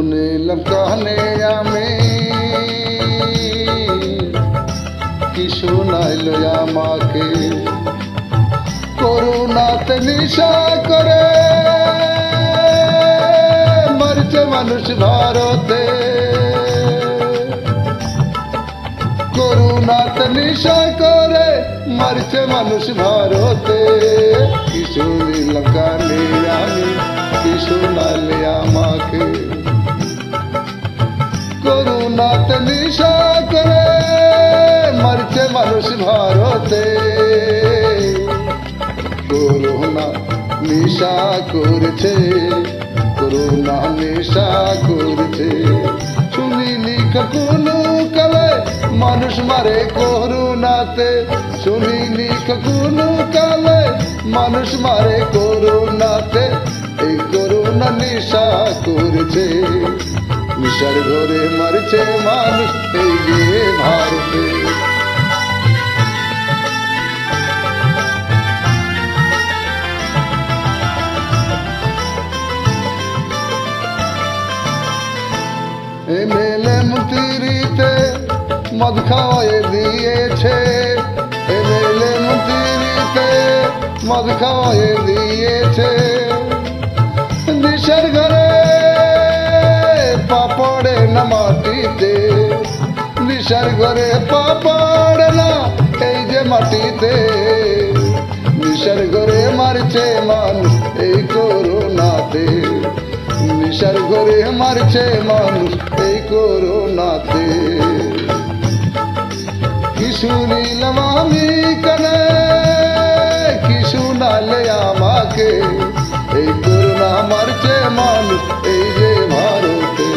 শুনিলাম কানে আমি কি শুনাইল আমাকে করুণাতে নিশা করে মরছে মানুষ ভারতে করুণাতে নিশা করে মরছে মানুষ ভারতে কি শুনিলাম কানে আমি কি শুনাইলে আমাকে করুণাতে নিশা করে মরছে মানুষ ভারতে করুণা নিশা করেছে করুণা নিশা করেছে শুনিনি কখনো কালে মানুষ মারে করুণাতে শুনিনি কখনো কালে মানুষ মারে করুণাতে এই করুণা নিশা করেছে নিশার ঘরে মরছে মানুষ এই যে ভারতে এমএলএ মন্ত্রীতে মদ খাওয়াই দিয়েছে এমএলএ মন্ত্রীতে মদ খাওয়াই দিয়েছে নিশার ঘরে পাপড়ে না মাটিতে নিশার ঘরে পাপড়ে না এই যে মাটিতে নিশার ঘরে মারছে মানুষ এই করুণাতে নিশার ঘরে মারছে মানুষ এই করুণাতে কি শুনিলাম আমি কানে কি শুনালে আমাকে এই করুণা মারছে মানুষ এই যে ভারতে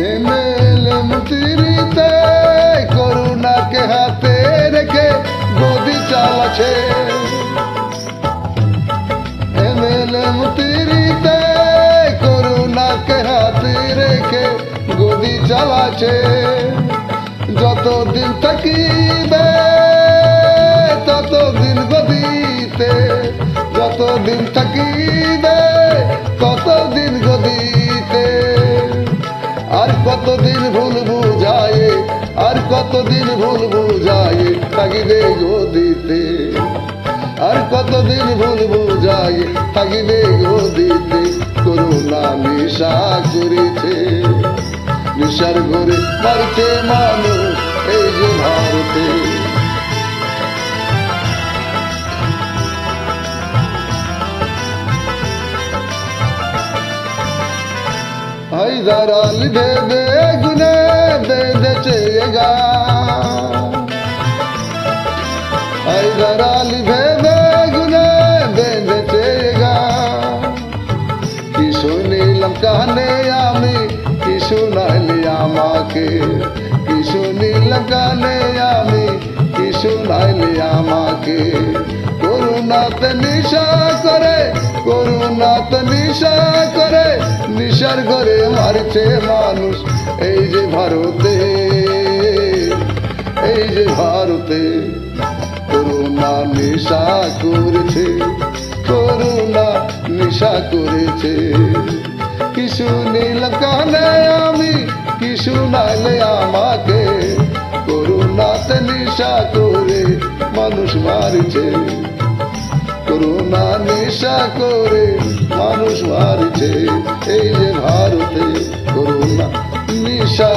এমএলএ মন্ত্রীতে করুণাকে হাতে রেখে গদি চালাচ্ছে এমএলএ মন্ত্রীতে করুণাকে হাতে রেখে গদি চালাচ্ছে যতদিন থাকিবে ততদিন গদিতে যতদিন থাকিবে ততদিন গদিতে আর কতদিন ভুল বুঝায় আর কতদিন ভুল বুঝায় থাকিবে গদিতে আর কতদিন ভুল বুঝায় থাকিবে গদিতে করুণা নিশা করেছে নিশার ঘরে মারছে মানুষ এই যে ভারতে हैदराल भेदे गुने बेदचेगा हैदराल भेदे गुने बेदचेगा कि শুনিলাম কানে আমি কি শুনাইলি আমাকে কি শুনিলাম কানে আমি কি শুনাইলি আমাকে করুণাতে নিশা করে করুণাতে নিশা করে নিশার ঘরে মারছে মানুষ এই যে ভারতে এই যে ভারতে করুণা নিশা করেছে করুণা নিশা করেছে কি শুনিলাম কানে আমি কি শুনাইলে আমাকে করুণাতে নিশা করে মানুষ মারছে করুণা নিশা করে মানুষ মারছে এই যে ভারতে করুণা নিশা